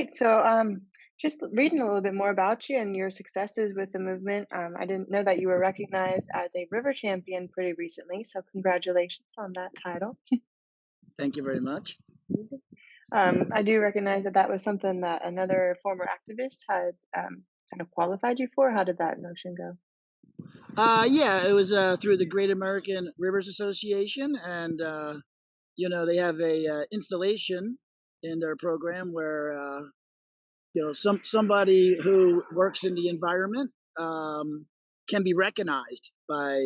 great. Just reading a little bit more about you and your successes with the movement. I didn't know that you were recognized as a river champion pretty recently, so congratulations on that title. Thank you very much. I do recognize that that was something that another former activist had kind of qualified you for. How did that notion go? Yeah, it was through the Great American Rivers Association, and they have a installation in their program where somebody who works in the environment can be recognized by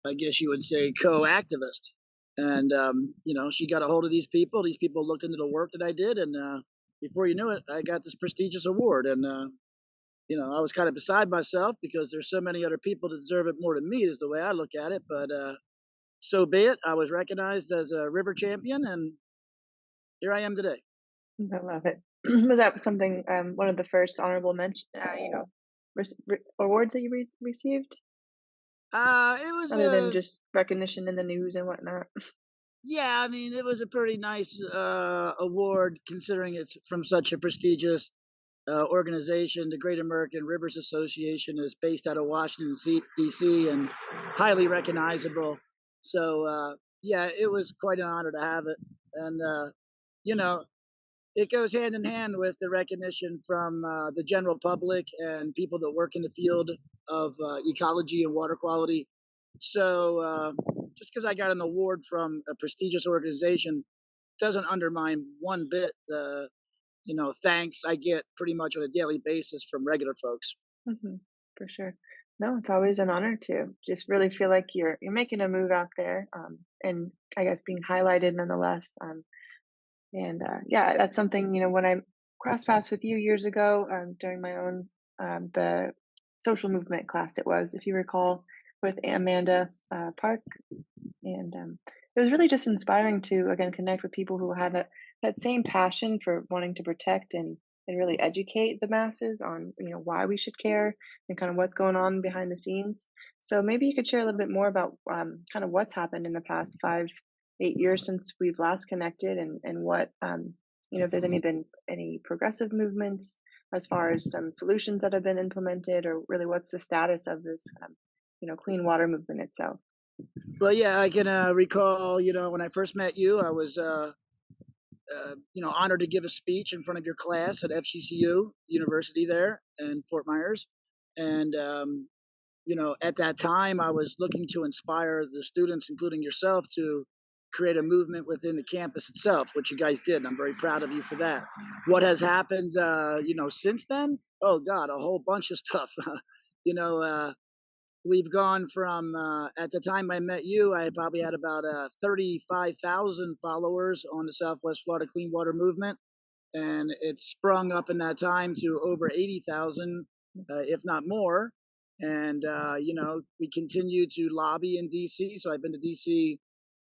I guess you would say co-activist, and she got a hold of these people. These people looked into the work that I did, and before you knew it, I got this prestigious award, and I was kind of beside myself because there's so many other people that deserve it more than me, is the way I look at it. But so be it. I was recognized as a river champion, and here I am today. I love it. Was that something, one of the first honorable mention, awards that you received, It was other than a just recognition in the news and whatnot? Yeah, I mean, it was a pretty nice award considering it's from such a prestigious organization. The Great American Rivers Association is based out of D.C. and highly recognizable. So, yeah, it was quite an honor to have it. And, you know, it goes hand in hand with the recognition from the general public and people that work in the field of ecology and water quality. So, just because I got an award from a prestigious organization doesn't undermine one bit the thanks I get pretty much on a daily basis from regular folks. Mhm, for sure. No, it's always an honor to just really feel like you're making a move out there, and I guess being highlighted nonetheless. Yeah, that's something, when I crossed paths with you years ago, during my own the social movement class it was, if you recall, with Amanda Park. And it was really just inspiring to again connect with people who had that same passion for wanting to protect and really educate the masses on why we should care and kind of what's going on behind the scenes. So maybe you could share a little bit more about kind of what's happened in the past 5 8 years since we've last connected, and what if there's been any progressive movements as far as some solutions that have been implemented, or really what's the status of this clean water movement itself. Well, yeah, I can recall, when I first met you, I was, honored to give a speech in front of your class at FCCU University there in Fort Myers. And, at that time, I was looking to inspire the students, including yourself, to create a movement within the campus itself, which you guys did. And I'm very proud of you for that. What has happened, since then? Oh, God, a whole bunch of stuff. you know, uh, we've gone from at the time I met you, I probably had about 35,000 followers on the Southwest Florida Clean Water Movement, and it's sprung up in that time to over 80,000, if not more. And we continue to lobby in DC. So I've been to DC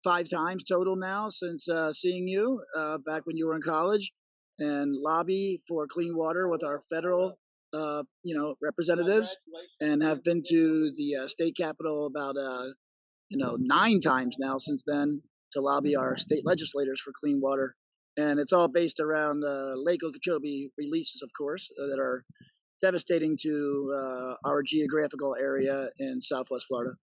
5 times total now since seeing you back when you were in college, and lobby for clean water with our federal, representatives, and have been to the state capitol about 9 times now since then to lobby our state legislators for clean water. And it's all based around Lake Okeechobee releases, of course, that are devastating to our geographical area in Southwest Florida.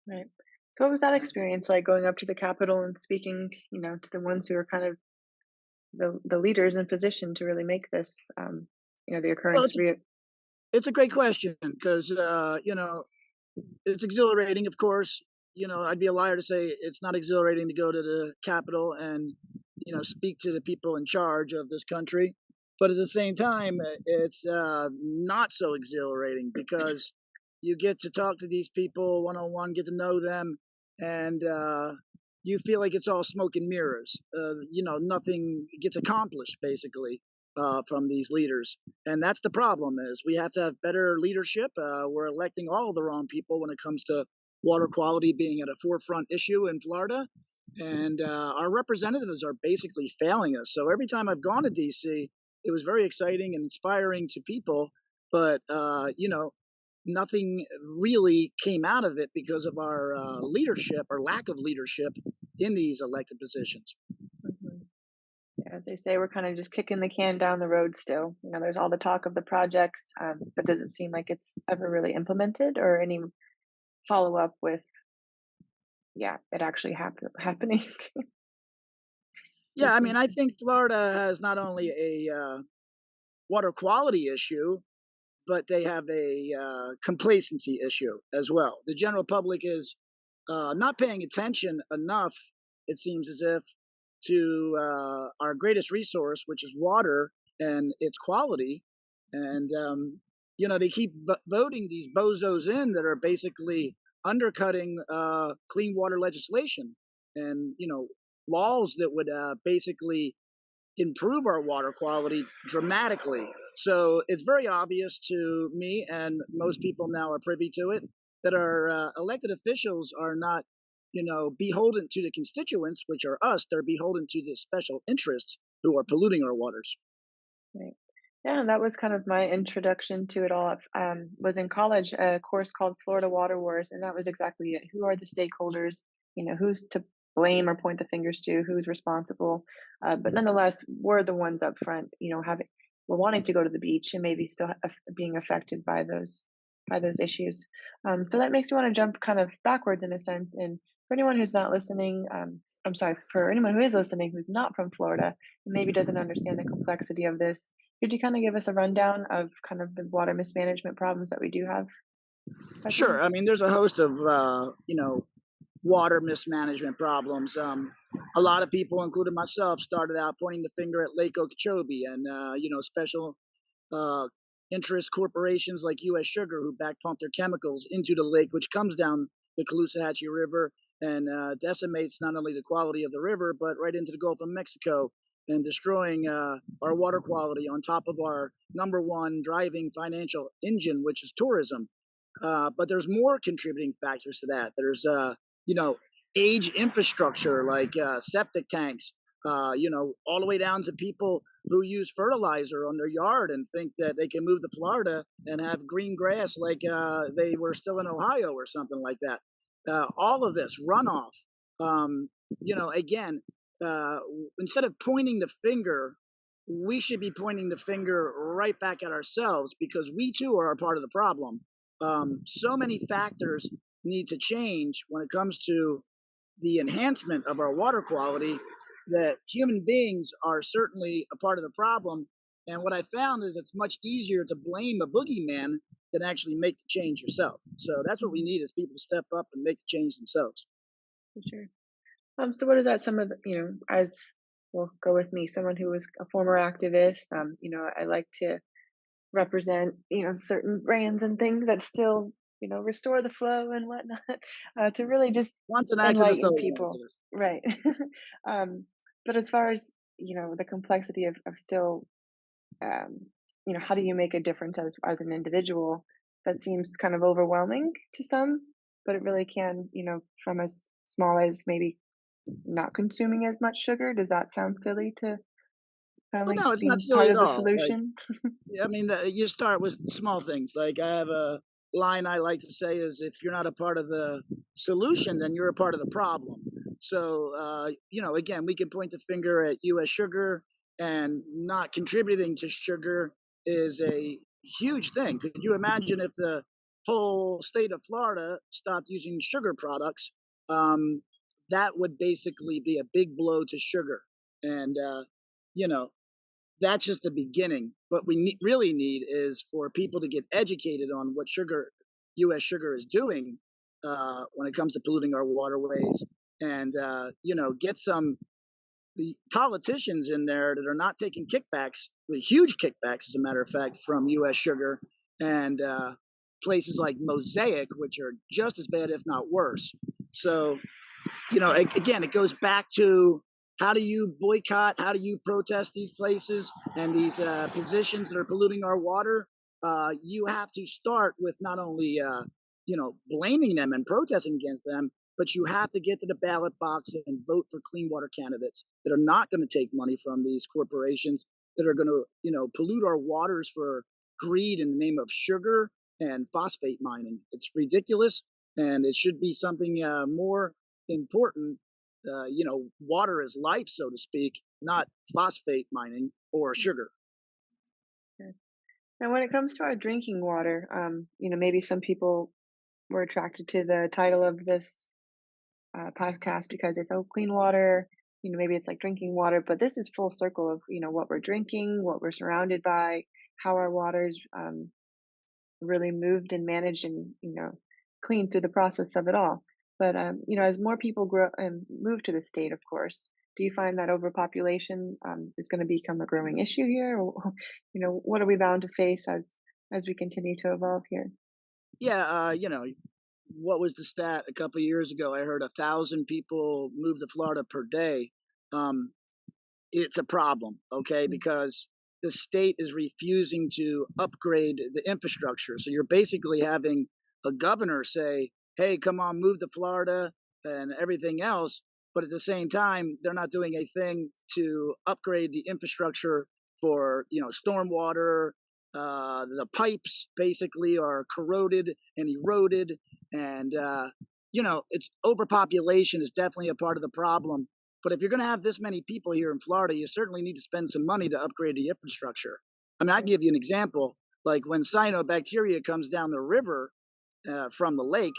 Right. So what was that experience like, going up to the Capitol and speaking, to the ones who are kind of the leaders in position to really make this, the Well, occurrence real? it's a great question because it's exhilarating, of course. I'd be a liar to say it's not exhilarating to go to the Capitol and speak to the people in charge of this country. But at the same time, it's not so exhilarating because you get to talk to these people one on one, get to know them, and you feel like it's all smoke and mirrors. Nothing gets accomplished basically from these leaders, and that's the problem. Is we have to have better leadership. We're electing all the wrong people when it comes to water quality being at a forefront issue in Florida, and our representatives are basically failing us. So every time I've gone to DC, it was very exciting and inspiring to people, but nothing really came out of it because of our leadership or lack of leadership in these elected positions. Mhm. As they say, we're kind of just kicking the can down the road still. There's all the talk of the projects, but doesn't seem like it's ever really implemented or any follow up with, yeah, it actually happening. Yeah, Just I mean, seems I to, think Florida has not only a water quality issue, but they have a complacency issue as well. The general public is not paying attention enough, it seems as if, to our greatest resource, which is water and its quality. And, they keep voting these bozos in that are basically undercutting clean water legislation and, laws that would basically improve our water quality dramatically. So it's very obvious to me, and most people now are privy to it, that our elected officials are not, beholden to the constituents, which are us. They're beholden to the special interests who are polluting our waters. right. Yeah, and that was kind of my introduction to it all. Was in college, a course called Florida Water Wars, and that was exactly it. Who are the stakeholders? Who's to blame or point the fingers to? Who's responsible? But nonetheless, we're the ones up front. Having we're wanting to go to the beach and maybe still being affected by those issues. So that makes me want to jump kind of backwards in a sense. And for anyone who's not listening, I'm sorry, for anyone who is listening who's not from Florida and maybe doesn't understand the complexity of this, could you kind of give us a rundown of kind of the water mismanagement problems that we do have Sure. presently? I mean, there's a host of, water mismanagement problems. A lot of people, including myself, started out pointing the finger at Lake Okeechobee and, special uh, interest corporations like U.S. Sugar who back pump their chemicals into the lake, which comes down the Caloosahatchee River and decimates not only the quality of the river, but right into the Gulf of Mexico and destroying our water quality on top of our number one driving financial engine, which is tourism. But there's more contributing factors to that. There's, you know, age infrastructure like septic tanks, all the way down to people who use fertilizer on their yard and think that they can move to Florida and have green grass like they were still in Ohio or something like that. All of this runoff, um, again, uh, instead of pointing the finger, we should be pointing the finger right back at ourselves because we too are a part of the problem. So many factors need to change when it comes to the enhancement of our water quality that human beings are certainly a part of the problem. And what I found is it's much easier to blame a boogeyman than actually make the change yourself. So that's what we Mhm, need is people to step up and make the change themselves. for sure. So what is that some of the, as well, go with me, someone who was a former activist, I like to represent, certain brands and things that still, restore the flow and whatnot, to really just Once an activist, enlighten always an people. activist. Right. um, but as far as, the complexity of still, um, how do you make a difference as an individual? That seems kind of overwhelming to some, but it really can, from as small as maybe not consuming as much sugar. Does that sound silly to kind of Well, like no, it's not being silly part at of the all. Like, solution? I mean, you start with small things. Like I have a line I like to say is, if you're not a part of the solution, then you're a part of the problem. So, again, we can point the finger at U.S. Sugar, and not contributing to sugar is a huge thing. Could you imagine if the whole state of Florida stopped using sugar products? Um, that would basically be a big blow to sugar. And, you know, that's just the beginning. What we really need is for people to get educated on what U.S. Sugar is doing when it comes to polluting our waterways, and get some the politicians in there that are not taking kickbacks, the huge kickbacks, as a matter of fact, from U.S. Sugar and places like Mosaic, which are just as bad, if not worse. So again, it goes back to how do you boycott, how do you protest these places and these positions that are polluting our water? You have to start with not only blaming them and protesting against them, but you have to get to the ballot box and vote for clean water candidates that are not going to take money from these corporations that are going to pollute our waters for greed in the name of sugar and phosphate mining. It's ridiculous, and it should be something more important water is life, so to speak, not phosphate mining or sugar. Yeah. Now, when it comes to our drinking water, maybe some people were attracted to the title of this podcast because it's, oh, clean water. Maybe it's like drinking water, but this is full circle of, what we're drinking, what we're surrounded by, how our water's really moved and managed and, cleaned through the process of it all. But, as more people grow and move to the state, of course, do you find that overpopulation is going to become a growing issue here? Or, what are we bound to face as we continue to evolve here? Yeah, what was the stat a couple of years ago? I heard 1,000 people move to Florida per day. Um, it's a problem, okay? Mm. Because the state is refusing to upgrade the infrastructure. So you're basically having a governor say, hey, come on, move to Florida and everything else. But at the same time, they're not doing a thing to upgrade the infrastructure for, stormwater. The pipes basically are corroded and eroded. And, it's overpopulation is definitely a part of the problem, but if you're going to have this many people here in Florida, you certainly need to spend some money to upgrade the infrastructure. I mean, I Right. give you an example. Like when cyanobacteria comes down the river from the lake,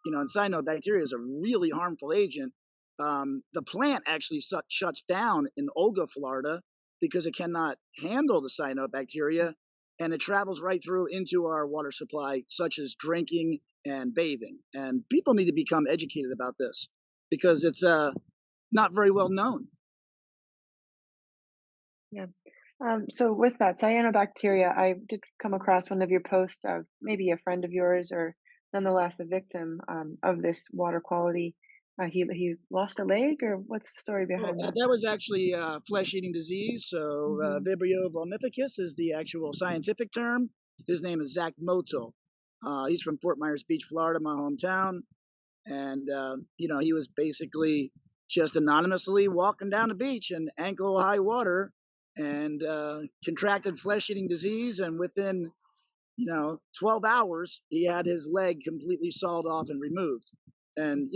and cyanobacteria is a really harmful agent. The plant actually shuts down in Olga, Florida, because it cannot handle the cyanobacteria, and it travels right through into our water supply, such as drinking and bathing. And people need to become educated about this because it's not very well known. Yeah. So with that cyanobacteria, I did come across one of your posts of maybe a friend of yours or nonetheless a victim of this water quality. He lost a leg, or what's the story Well, behind that? that was actually flesh-eating disease. So Hmm. Vibrio vulnificus is the actual scientific term. His name is Zach Motel. He's from Fort Myers Beach, Florida, my hometown. And he was basically just anonymously walking down the beach in ankle high water and contracted flesh-eating disease. And within 12 hours, he had his leg completely sawed off and removed. And,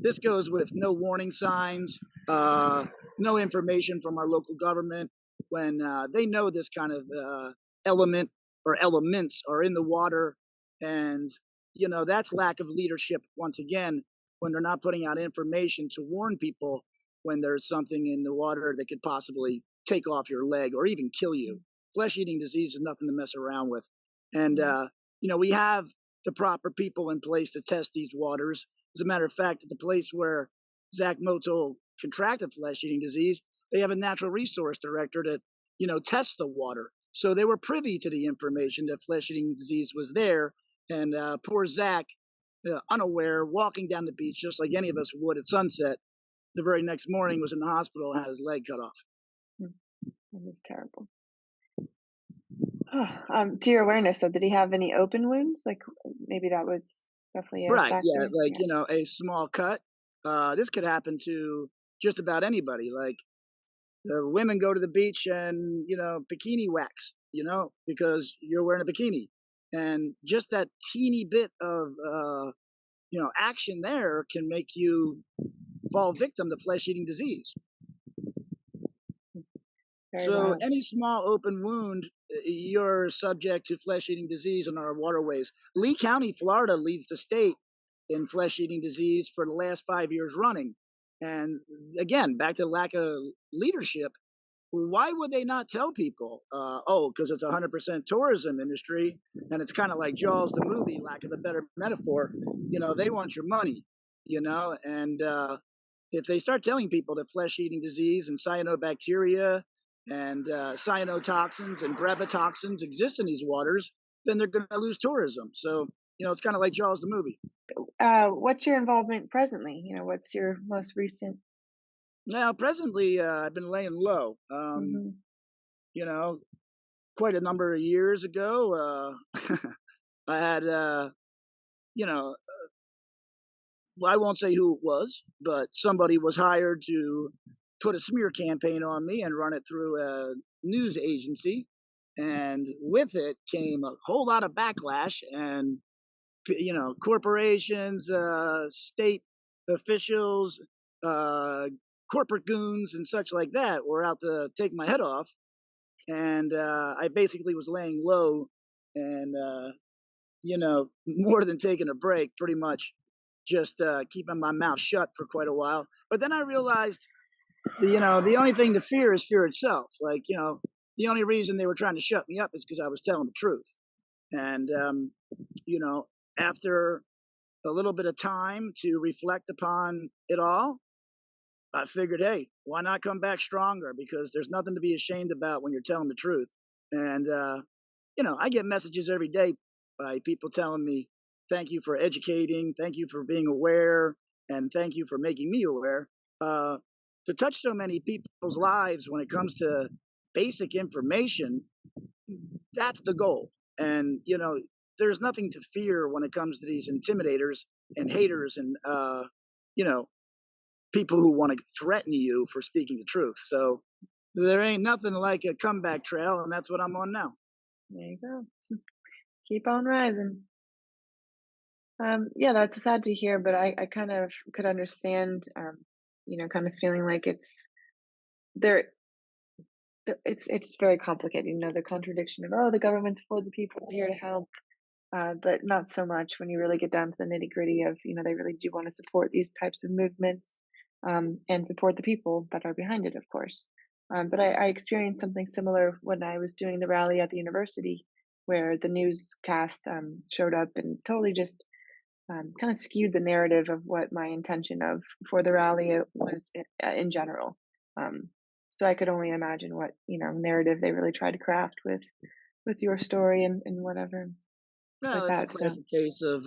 this goes with no warning signs, no information from our local government when they know this kind of element or elements are in the water. And, that's lack of leadership once again when they're not putting out information to warn people when there's something in the water that could possibly take off your leg or even kill you. Flesh eating disease is nothing to mess around with. And, Right. we have the proper people in place to test these waters. As a matter of fact, at the place where Zach Motel contracted flesh eating disease, they have a natural resource director that, tests the water. So they were privy to the information that flesh eating disease was there. And poor Zach, unaware, walking down the beach just like any of us would at sunset, the very next morning was in the hospital and had his leg cut off. Mm. That was terrible. To your awareness, though, did he have any open wounds? Like maybe that was definitely a Right. Yeah. factor. Like, Yeah. a small cut. This could happen to just about anybody. Like, the women go to the beach and, bikini wax, because you're wearing a bikini. And just that teeny bit of, action there can make you fall victim to flesh eating disease. Mm. Very So wild. any small open wound, you're subject to flesh-eating disease in our waterways. Lee County, Florida, leads the state in flesh-eating disease for the last 5 years running. And again, back to lack of leadership. Why would they not tell people? Oh, because it's 100% tourism industry, and it's kind of like Jaws the movie, lack of a better metaphor. They want your money. And if they start telling people that flesh-eating disease and cyanobacteria and cyanotoxins and brevetoxins exist in these waters, then they're going to lose tourism. So, it's kind of like Jaws the movie. What's your involvement presently? What's your most recent? Now, presently, I've been laying low. Hmm. You know, quite a number of years ago, I had, you know, well, I won't say who it was, but somebody was hired to put a smear campaign on me and run it through a news agency. And with it came a whole lot of backlash, and corporations, state officials, uh, corporate goons and such like that were out to take my head off, and I basically was laying low and more than taking a break, pretty much just keeping my mouth shut for quite a while. But then I realized, the only thing to fear is fear itself. Like, the only reason they were trying to shut me up is because I was telling the truth. And you know, after a little bit of time to reflect upon it all, I figured, hey, why not come back stronger? Because there's nothing to be ashamed about when you're telling the truth. And I get messages every day by people telling me, thank you for educating, thank you for being aware, and thank you for making me aware. Uh, to touch so many people's lives when it comes to basic information, that's the goal. And, there's nothing to fear when it comes to these intimidators and haters and, you know, people who want to threaten you for speaking the truth. So there ain't nothing like a comeback trail, and that's what I'm on now. There you go. Keep on rising. Yeah, that's sad to hear, but I kind of could understand, kind of feeling like there, it's very complicated. The contradiction of, oh, the government's for the people, we're here to help, but not so much when you really get down to the nitty gritty of, they really do want to support these types of movements, and support the people that are behind it, of course. But I experienced something similar when I was doing the rally at the university, where the newscast showed up and totally just kind of skewed the narrative of what my intention of for the rally was in general. Um, so I could only imagine what narrative they really tried to craft with your story and whatever like No, it's a that. So classic case of,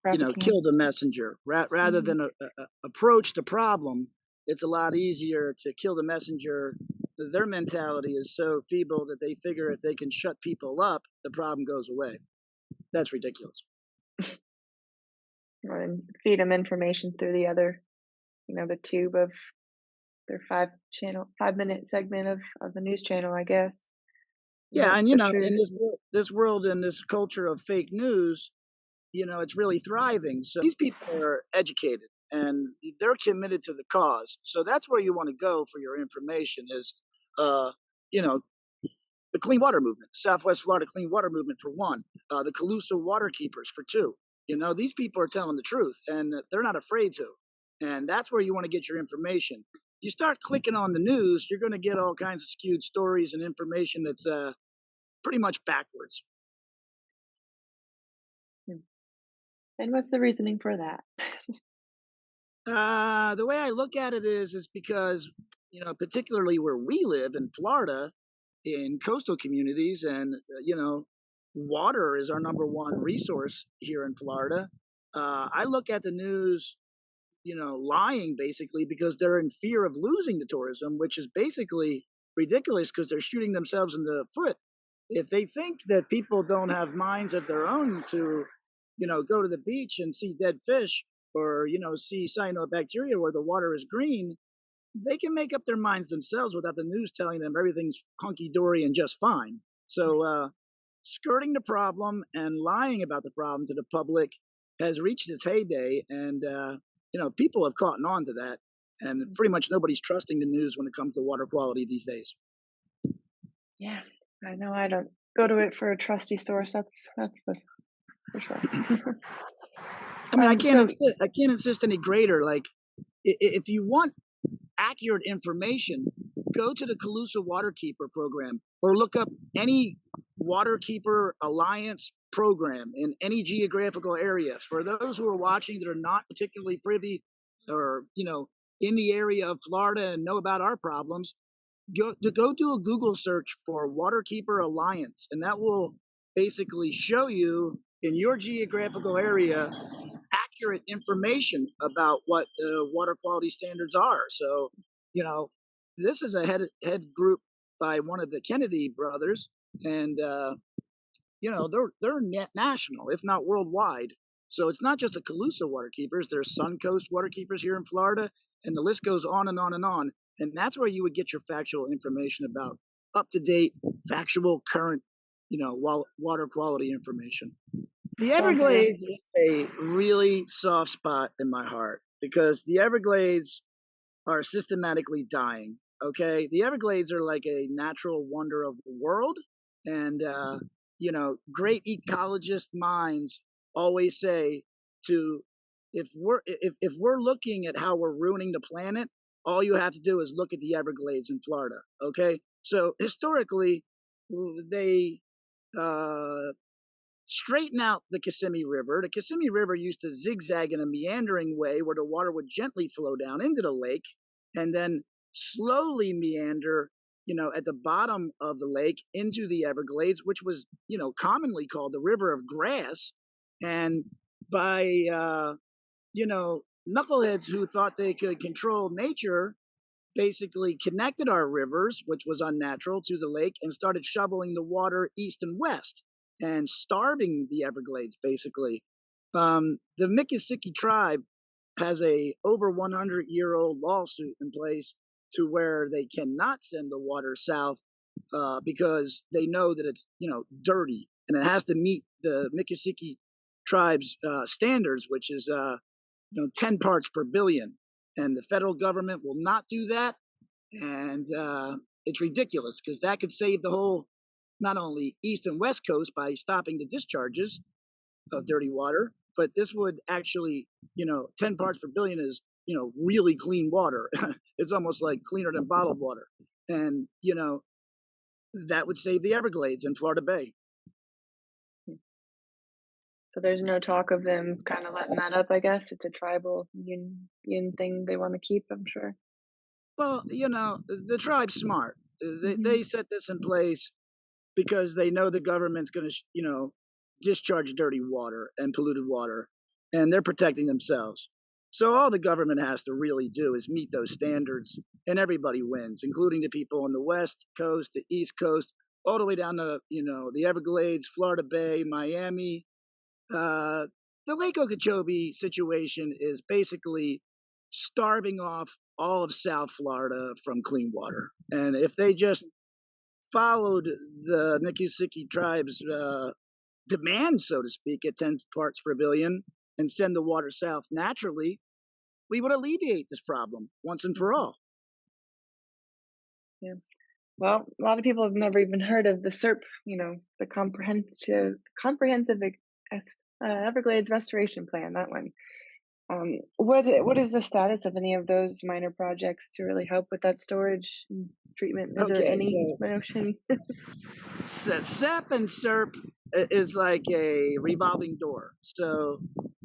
trafficking. kill the messenger. Rather Hmm. than approach the problem, it's a lot easier to kill the messenger. Their mentality is so feeble that they figure if they can shut people up, the problem goes away. That's ridiculous. And feed them information through the other, the tube of their 5-minute segment of the news channel, I guess. Yeah, That's and the in truth. this world and this culture of fake news, it's really thriving. So these people are educated and they're committed to the cause. So that's where you want to go for your information is, uh, you know, the clean water movement, Southwest Florida clean water movement for one, the Calusa water keepers for two. These people are telling the truth and they're not afraid to. And that's where you want to get your information. You start clicking on the news, you're going to get all kinds of skewed stories and information that's pretty much backwards. Hmm. And what's the reasoning for that? The way I look at it is because, particularly where we live in Florida, in coastal communities, and water is our number one resource here in Florida. I look at the news, lying basically because they're in fear of losing the tourism, which is basically ridiculous because they're shooting themselves in the foot. If they think that people don't have minds of their own to, go to the beach and see dead fish or, see cyanobacteria where the water is green, they can make up their minds themselves without the news telling them everything's hunky dory and just fine. So, skirting the problem and lying about the problem to the public has reached its heyday, and people have caught on to that, and pretty much nobody's trusting the news when it comes to water quality these days. Yeah, I know I don't go to it for a trusty source. That's for sure. I mean, So I can't insist any greater. Like, if you want accurate information, go to the Calusa Waterkeeper program or look up any Waterkeeper Alliance program in any geographical area. For those who are watching that are not particularly privy or, in the area of Florida and know about our problems, go do a Google search for Waterkeeper Alliance, and that will basically show you in your geographical area accurate information about what water quality standards are. So, you know, this is a head group by one of the Kennedy brothers, and they're national, if not worldwide. So it's not just the Calusa waterkeepers. There's Suncoast waterkeepers here in Florida, and the list goes on and on and on. And that's where you would get your factual information about up to date, factual, current, water quality information. The John Heim. Everglades is a really soft spot in my heart because the Everglades are systematically dying. Okay, the Everglades are like a natural wonder of the world, and great ecologist minds always say to if we're looking at how we're ruining the planet, all you have to do is look at the Everglades in Florida. Okay, so historically, they uh, straighten out the Kissimmee River. The Kissimmee River used to zigzag in a meandering way where the water would gently flow down into the lake and then slowly meander, at the bottom of the lake into the Everglades, which was, commonly called the River of Grass. And by, knuckleheads who thought they could control nature basically connected our rivers, which was unnatural, to the lake and started shoveling the water east and west and starving the Everglades, basically. The Miccosukee tribe has a over 100-year-old lawsuit in place to where they cannot send the water south because they know that it's dirty and it has to meet the Miccosukee tribe's standards, which is 10 parts per billion, and the federal government will not do that. And it's ridiculous because that could save the whole, not only east and west coast by stopping the discharges of dirty water, but this would actually, 10 parts per billion is, really clean water. It's almost like cleaner than bottled water. And, that would save the Everglades and Florida Bay. So there's no talk of them kinda letting that up, I guess? It's a tribal union thing they wanna keep, I'm sure. Well, the tribe's smart. They Mhm. set this in place because they know the government's going to, discharge dirty water and polluted water, and they're protecting themselves. So all the government has to really do is meet those standards, and everybody wins, including the people on the west coast, the east coast, all the way down to the Everglades, Florida Bay, Miami. Uh, the Lake Okeechobee situation is basically starving off all of South Florida from clean water, and if they just followed the Miccosukee tribe's demand, so to speak, at 10 parts per billion and send the water south naturally, we would alleviate this problem once and for Mhm. all. Yeah. Well, a lot of people have never even heard of the SERP, the comprehensive Everglades restoration plan. That one. What is the status of any of those minor projects to really help with that storage and treatment? Is there Okay, any so motion? SEP and SERP is like a revolving door. So,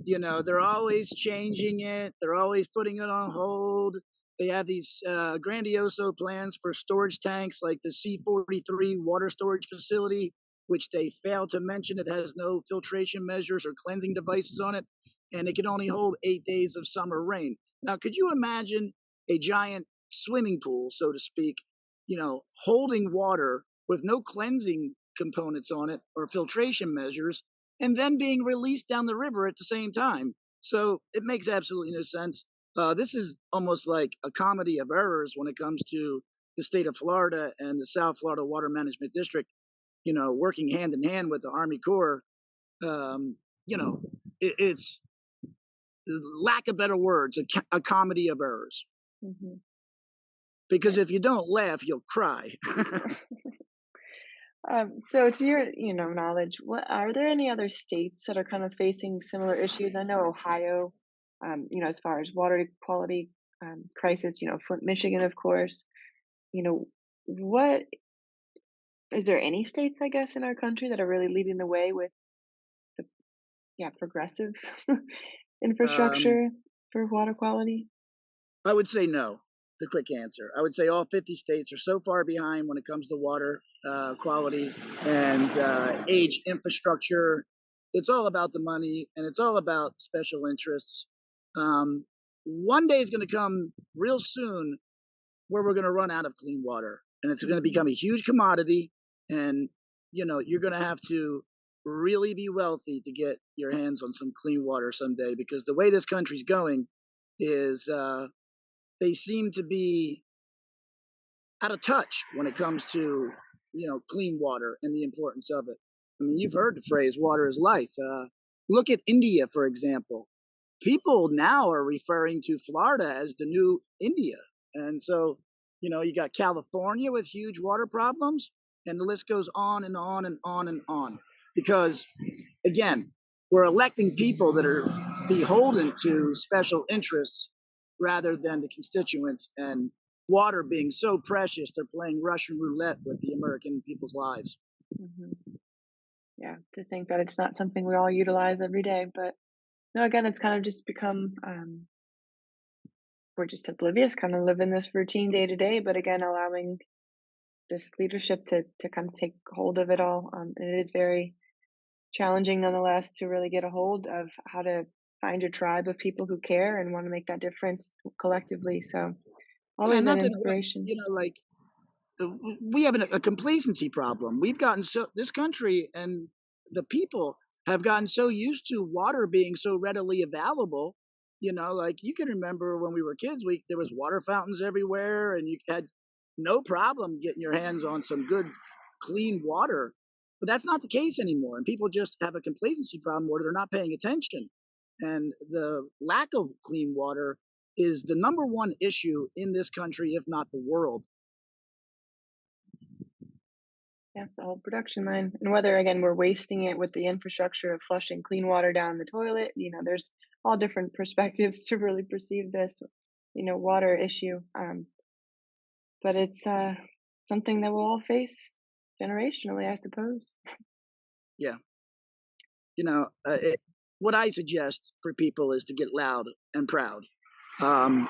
they're always changing it, they're always putting it on hold. They have these grandioso plans for storage tanks like the C-43 water storage facility, which they fail to mention it has no filtration measures or cleansing devices on it, and it can only hold 8 days of summer rain. Now, could you imagine a giant swimming pool, so to speak, holding water with no cleansing components on it or filtration measures, and then being released down the river at the same time? So it makes absolutely no sense. This is almost like a comedy of errors when it comes to the state of Florida and the South Florida Water Management District, working hand in hand with the Army Corps. Um, it's, lack of better words, a comedy of errors. Mhm. Because if you don't laugh, you'll cry. So to your, knowledge, what are there any other states that are kind of facing similar issues? I know Ohio, as far as water quality crisis, Flint, Michigan, of course. What is there any states, I guess, in our country that are really leading the way with the progressive um, infrastructure for water quality? I would say no. The quick answer. I would say all 50 states are so far behind when it comes to water quality and age infrastructure. It's all about the money and it's all about special interests. Um, one day is going to come real soon where we're going to run out of clean water and it's going to Mhm. become a huge commodity. And, you're going to have to really be wealthy to get your hands on some clean water someday because the way this country's going is they seem to be out of touch when it comes to clean water and the importance of it. I mean, you've heard the phrase "water is life." Look at India, for example. People now are referring to Florida as the new India. And so, you got California with huge water problems, and the list goes on and on and on and on. Because, again, we're electing people that are beholden to special interests rather than the constituents. And water being so precious, they're playing Russian roulette with the American people's lives. Mhm. Yeah, to think that it's not something we all utilize every day, but no, again, it's kind of just become, we're just oblivious, kind of live in this routine day to day, but again, allowing this leadership to kind of take hold of it all. And it is very challenging nonetheless to really get a hold of how to find a tribe of people who care and want to make that difference collectively. So Yeah, always an not that, inspiration. like, we have a complacency problem. We've gotten so this country and the people have gotten so used to water being so readily available. Like you can remember when we were kids, we there was water fountains everywhere, and you had no problem getting your hands on some good, clean water. But that's not the case anymore, and people just have a complacency problem where they're not paying attention, and the lack of clean water is the number one issue in this country, if not the world. Yeah, it's a whole production line. And whether again we're wasting it with the infrastructure of flushing clean water down the toilet, there's all different perspectives to really perceive this, water issue. But it's something that we'll all face generationally, I suppose. Yeah. What I suggest for people is to get loud and proud. Um,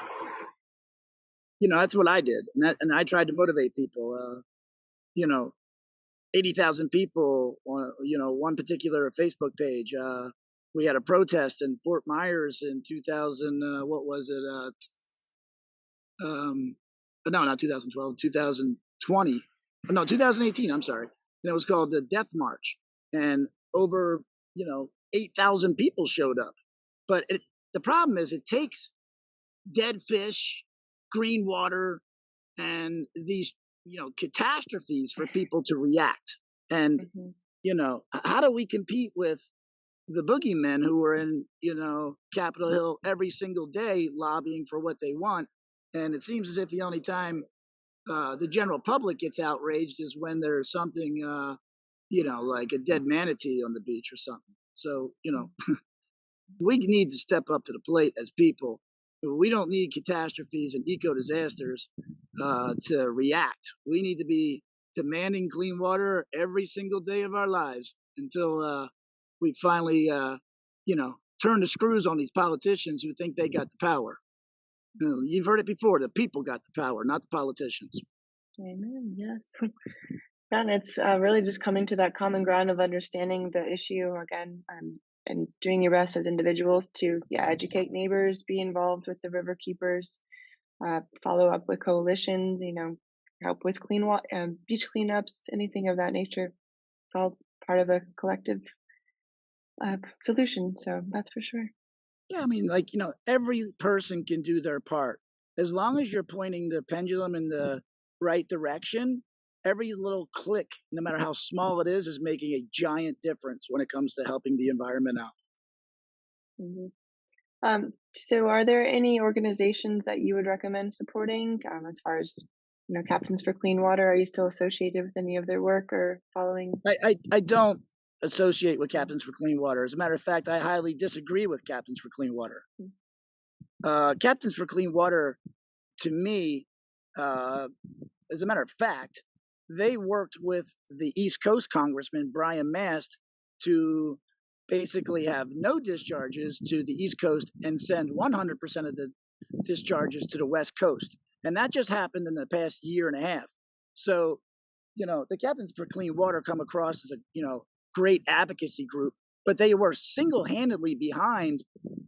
that's what I did, and I tried to motivate people. You know, 80,000 people on one particular Facebook page. We had a protest in Fort Myers in 2000. What was it? No, not 2012. 2020. No, 2018. I'm sorry. And it was called the Death March, and over 8,000 people showed up. But the problem is, it takes dead fish, green water, and these catastrophes for people to react. And Hmm. how do we compete with the boogeymen who are in Capitol Hill every single day lobbying for what they want? And it seems as if the only time the general public gets outraged is when there's something like a dead manatee on the beach or something. So we need to step up to the plate as people. We don't need catastrophes and eco disasters to react. We need to be demanding clean water every single day of our lives until we finally, turn the screws on these politicians who think they got the power. You've heard it before. The people got the power, not the politicians. Amen. Yes. And it's really just coming to that common ground of understanding the issue again, and doing your best as individuals to, yeah, educate neighbors, be involved with the river keepers, follow up with coalitions, help with clean water, beach cleanups, anything of that nature. It's all part of a collective solution. So that's for sure. Yeah, I mean, like, every person can do their part. As long as you're pointing the pendulum in the right direction, every little click, no matter how small it is making a giant difference when it comes to helping the environment out. Hmm. So are there any organizations that you would recommend supporting, as far as, Captains for Clean Water? Are you still associated with any of their work or following? I don't associate with Captains for Clean Water. As a matter of fact, I highly disagree with Captains for Clean Water. Captains for Clean Water, to me, uh, as a matter of fact, they worked with the East Coast Congressman Brian Mast to basically have no discharges to the East Coast and send 100% of the discharges to the West Coast. And that just happened in the past year and a half. So, the Captains for Clean Water come across as a, great advocacy group, but they were single handedly behind,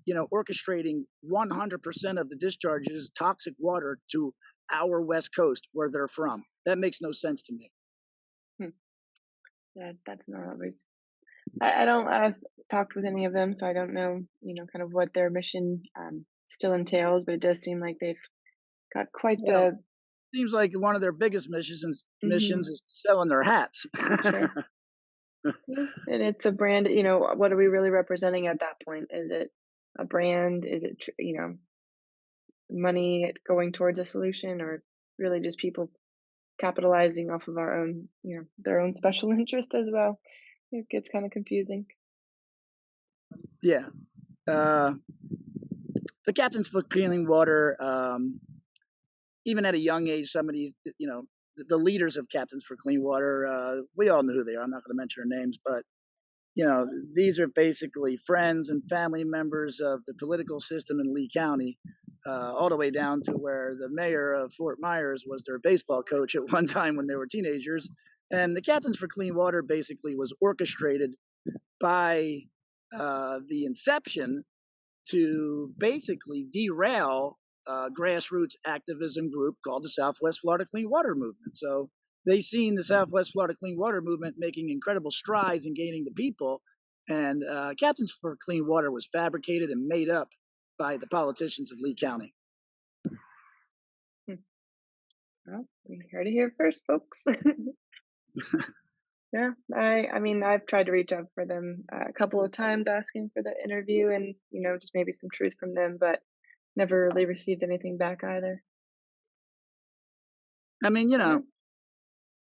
orchestrating 100% of the discharges, toxic water, to our West Coast where they're from. That makes no sense to me. Hmm. Yeah, that's not always. I don't talked with any of them, so I don't know, kind of what their mission still entails. But it does seem like they've got quite Well, the. seems like one of their biggest missions Hmm. is selling their hats. Sure. Yeah, and it's a brand. What are we really representing at that point? Is it a brand? Is it money going towards a solution or really just people capitalizing off of our own, their own special interest as well. It gets kind of confusing. Yeah. Uh, the Captains for Clean Water, even at a young age, some of these, the leaders of Captains for Clean Water, we all know who they are. I'm not going to mention their names, but these are basically friends and family members of the political system in Lee County, all the way down to where the mayor of Fort Myers was their baseball coach at one time when they were teenagers. And the Captains for Clean Water basically was orchestrated by the inception to basically derail a grassroots activism group called the Southwest Florida Clean Water Movement. So they seen the Southwest Florida Clean Water Movement making incredible strides in gaining the people, and Captains for Clean Water was fabricated and made up by the politicians of Lee County. Hmm. Well, you heard it here first, folks. Yeah, I mean, I've tried to reach out for them a couple of times asking for the interview and, just maybe some truth from them, but never really received anything back either. I mean, Yeah,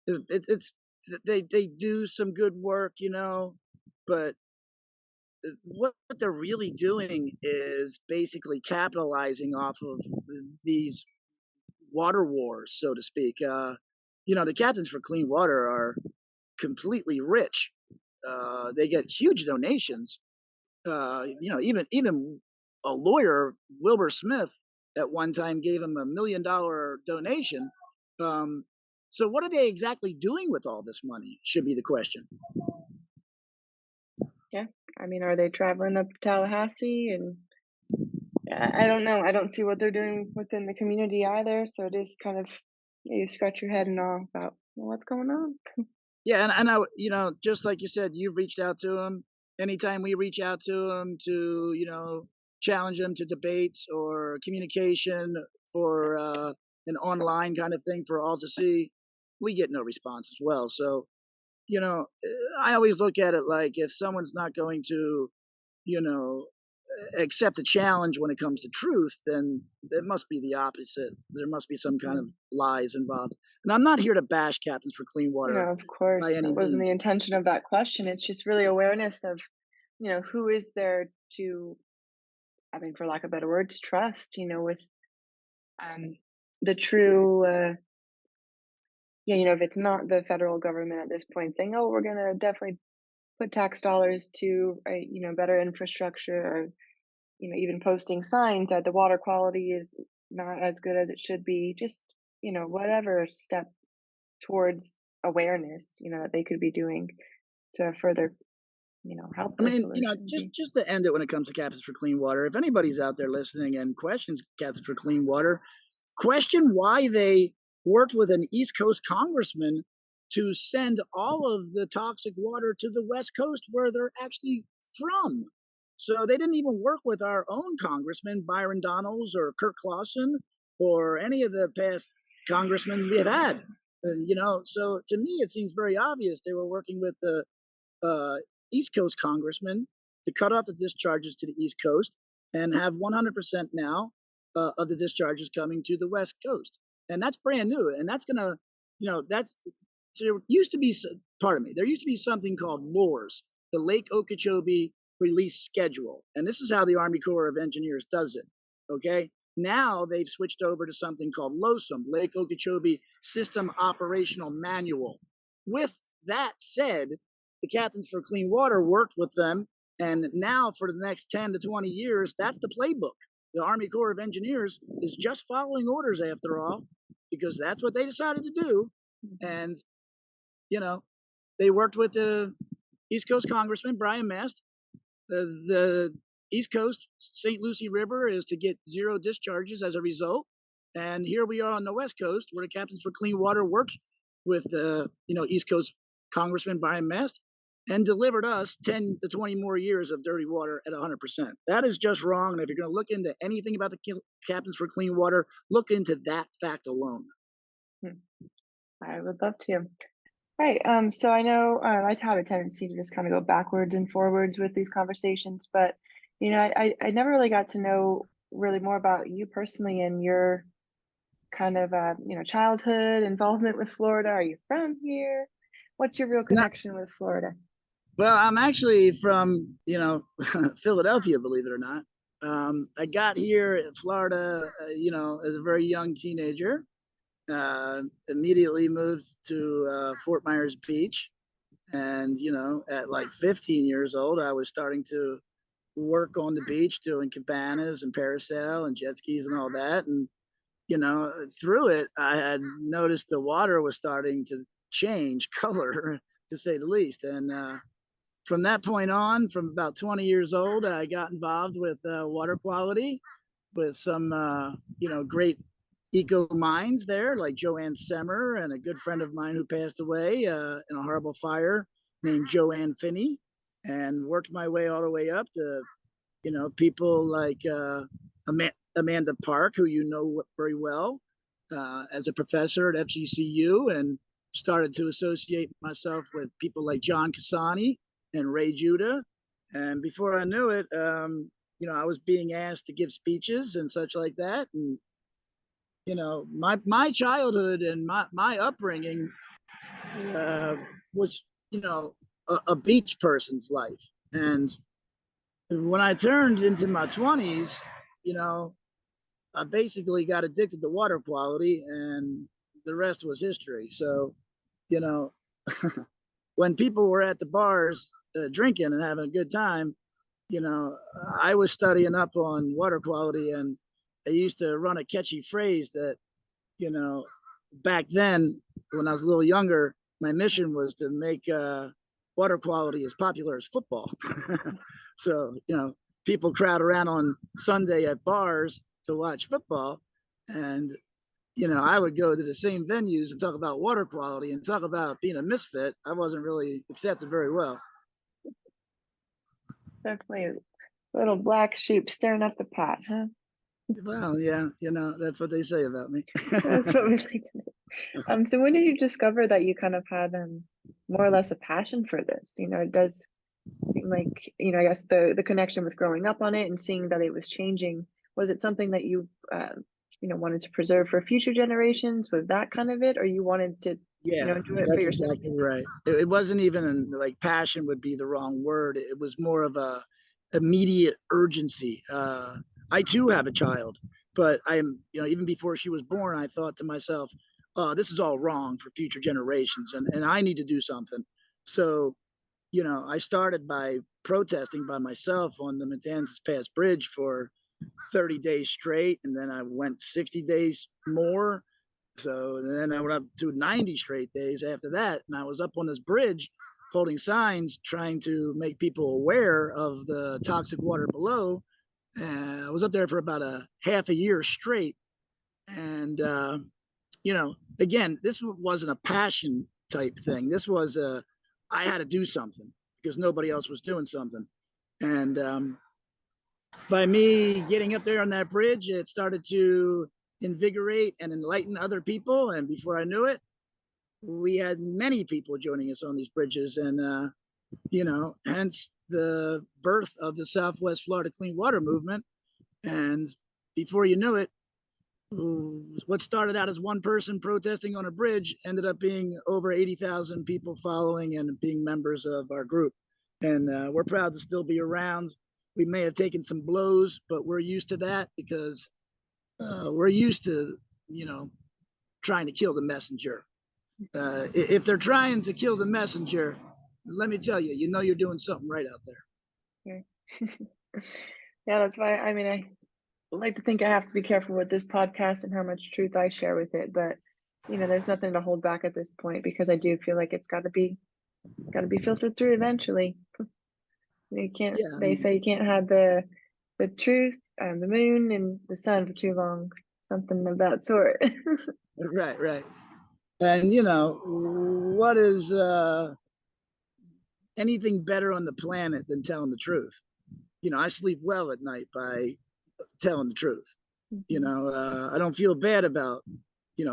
it's they do some good work, but what they're really doing is basically capitalizing off of these water wars, so to speak. The Captains for Clean Water are completely rich. They get huge donations. Even a lawyer, Wilbur Smith, at one time gave him $1 million donation. Um, so, what are they exactly doing with all this money? Should be the question. yeah. I mean, are they traveling up to Tallahassee? And I don't know. I don't see what they're doing within the community either. So it is kind of, you scratch your head and all about, well, what's going on? Yeah, and just like you said, you've reached out to them. Anytime we reach out to them to, challenge them to debates or communication or an online kind of thing for all to see, we get no response as well. So, I always look at it like if someone's not going to, you know, accept a challenge when it comes to truth, then it must be the opposite. There must be some kind of Mm. lies involved. And I'm not here to bash Captains for Clean Water No, of by course. any That wasn't the means. intention of that question. It's just really awareness of, who is there to, I mean, for lack of better words, trust, with um, the true, yeah, if it's not the federal government at this point saying, oh, we're going to definitely put tax dollars to, better infrastructure or, even posting signs that the water quality is not as good as it should be, just, whatever step towards awareness, that they could be doing to further, help I the mean, solution just be. just to end it when it comes to Captains for Clean Water, if anybody's out there listening and questions Captains for Clean Water, question why they worked with an East Coast congressman to send all of the toxic water to the West Coast where they're actually from. So they didn't even work with our own congressman, Byron Donalds or Kirk Clausen, or any of the past congressmen we have had. So to me, it seems very obvious they were working with the uh, East Coast congressman to cut off the discharges to the East Coast and have 100% now of the discharges coming to the West Coast. And that's brand new. And that's going to, that's, so there used to be, pardon me, there used to be something called LORS, the Lake Okeechobee Release Schedule. And this is how the Army Corps of Engineers does it. Okay. Now they've switched over to something called LOSUM, Lake Okeechobee System Operational Manual. With that said, the Captains for Clean Water worked with them. And now, for the next 10 to 20 years, that's the playbook. The Army Corps of Engineers is just following orders after all, because that's what they decided to do. And, you know, they worked with the East Coast Congressman, Brian Mast. The East Coast, St. Lucie River is to get zero discharges as a result. And here we are on the West Coast, where the Captains for Clean Water worked with the, East Coast Congressman Brian Mast and delivered us 10 to 20 more years of dirty water at 100%. That is just wrong. And if you're going to look into anything about the Captains for Clean Water, look into that fact alone. Hmm. I would love to. Right. So I know I have a tendency to just kind of go backwards and forwards with these conversations, but I never really got to know. really more about you personally and your kind of, childhood involvement with Florida. Are you from here? What's your real No, connection with Florida? well, I'm actually from, Philadelphia, believe it or not. I got here in Florida, as a very young teenager. Immediately moved to Fort Myers Beach. And, at like 15 years old, I was starting to work on the beach doing cabanas and parasail and jet skis and all that. And, through it, I had noticed the water was starting to change color, to say the least. And from that point on, from about 20 years old, I got involved with water quality with some, great eco minds there, like Joanne Semmer and a good friend of mine who passed away in a horrible fire named Joanne Finney, and worked my way all the way up to, people like Amanda Park, who you know very well, as a professor at FGCU, and started to associate myself with people like John Casani and Ray Judah. And before I knew it, I was being asked to give speeches and such like that. And my childhood and my upbringing uh, was, a beach person's life. And when I turned into my 20s, you know, I basically got addicted to water quality, and the rest was history. So, you know, when people were at the bars drinking and having a good time, you know, I was studying up on water quality, and I used to run a catchy phrase that, you know, back then when I was a little younger, my mission was to make water quality as popular as football. So, people crowd around on Sunday at bars to watch football. And, I would go to the same venues and talk about water quality and talk about being a misfit. I wasn't really accepted very well. Definitely a little black sheep stirring up the pot, huh? Well, yeah, that's what they say about me. That's what we like to do. So when did you discover that you kind of had more or less a passion for this? It does seem like, I guess the connection with growing up on it and seeing that it was changing. Was it something that you wanted to preserve for future generations? Was that kind of it, or you wanted to, Yeah, enjoy it for that's yourself? exactly right. It wasn't even like passion would be the wrong word. It was more of a immediate urgency. I too have a child, but even before she was born, I thought to myself, this is all wrong for future generations, and I need to do something. So, I started by protesting by myself on the Matanzas Pass Bridge for 30 days straight, and then I went 60 days more. So then I went up to 90 straight days after that. And I was up on this bridge holding signs trying to make people aware of the toxic water below. And I was up there for about a half a year straight. And, again, this wasn't a passion type thing. This was I had to do something because nobody else was doing something. And by me getting up there on that bridge, it started to invigorate and enlighten other people. And before I knew it, we had many people joining us on these bridges. And, hence the birth of the Southwest Florida Clean Water Movement. And before you knew it, what started out as one person protesting on a bridge ended up being over 80,000 people following and being members of our group. And we're proud to still be around. We may have taken some blows, but we're used to that because we're used to, trying to kill the messenger. If they're trying to kill the messenger, let me tell you, you're doing something right out there. Yeah. Yeah, that's why, I like to think I have to be careful with this podcast and how much truth I share with it, but there's nothing to hold back at this point because I do feel like it's got to be filtered through eventually. You can't. Yeah, I They mean, say you can't have the truth, the moon, and the sun for too long. Something of that sort. right, right. And what is anything better on the planet than telling the truth? I sleep well at night by telling the truth. Mhm. I don't feel bad about,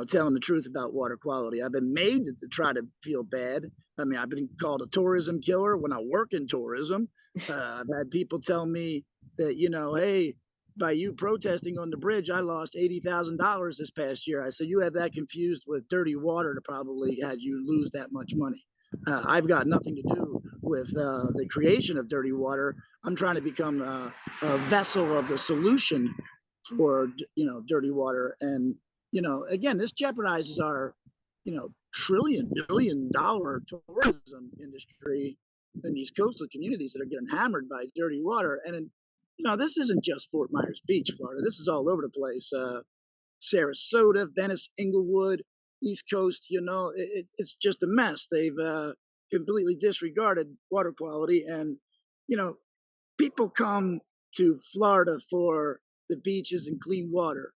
telling the truth about water quality. I've been made to try to feel bad. I mean, I've been called a tourism killer when I work in tourism. I've had people tell me that, hey, by you protesting on the bridge, I lost $80,000 this past year. I said, you had that confused with dirty water to probably had you lose that much money. I've got nothing to do with the creation of dirty water. I'm trying to become a vessel of the solution for, dirty water. And, again, this jeopardizes our, trillion, billion dollar tourism industry in these coastal communities that are getting hammered by dirty water. And this isn't just Fort Myers Beach, Florida. This is all over the place. Sarasota, Venice, Inglewood, East Coast. It's just a mess. They've completely disregarded water quality, and you know, people come to Florida for the beaches and clean water.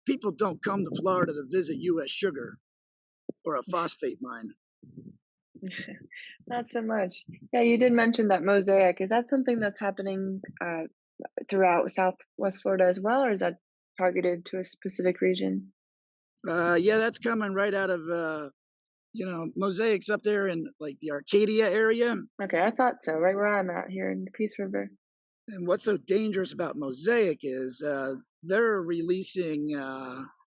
People don't come to Florida to visit U.S. sugar or a phosphate mine. Not so much. Yeah, you did mention that mosaic. Is that something that's happening throughout Southwest Florida as well, or is that targeted to a specific region? Yeah, that's coming right out of mosaics up there in like the Arcadia area. Okay, I thought so. Right where I'm at here in the Peace River. And what's so dangerous about mosaic is they're releasing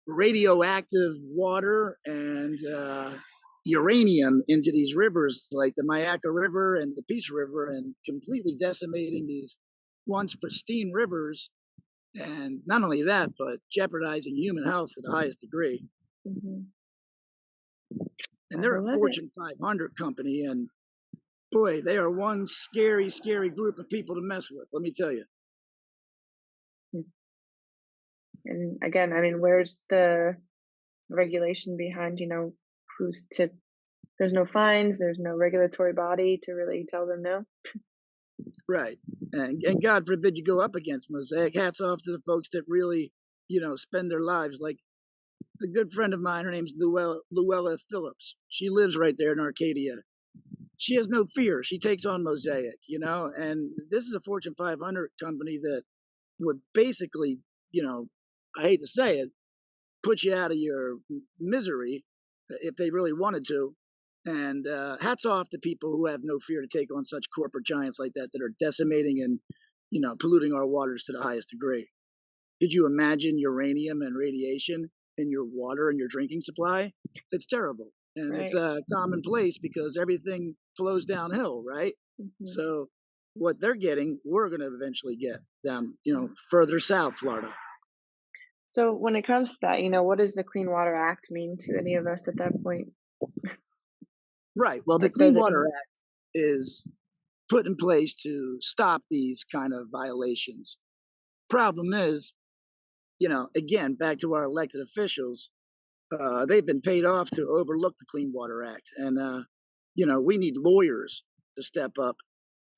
radioactive water and uranium into these rivers, like the Mayaca River and the Peace River, and completely decimating these once pristine rivers. And not only that, but jeopardizing human health to the highest degree. Hmm. And I they're a believe it. Fortune 500 company, and boy, they are one scary, scary group of people to mess with. Let me tell you. Mm. And again, I mean, where's the regulation behind, who's to, there's no fines, there's no regulatory body to really tell them no. Right. And God forbid you go up against Mosaic. Hats off to the folks that really, spend their lives. Like a good friend of mine, her name's Luella Phillips. She lives right there in Arcadia. She has no fear. She takes on Mosaic, and this is a Fortune 500 company that would basically, I hate to say it, put you out of your misery if they really wanted to. And hats off to people who have no fear to take on such corporate giants like that are decimating and polluting our waters to the highest degree. Could you imagine uranium and radiation in your water and your drinking supply? It's terrible, and it's Right. commonplace because everything flows downhill, right? Hmm. So what they're getting, we're going to eventually get them, further south, Florida. So when it comes to that, what does the Clean Water Act mean to any of us at that point? Right. Well, the Like, Clean does it? Water Act is put in place to stop these kind of violations. Problem is, again, back to our elected officials, they've been paid off to overlook the Clean Water Act. And, we need lawyers to step up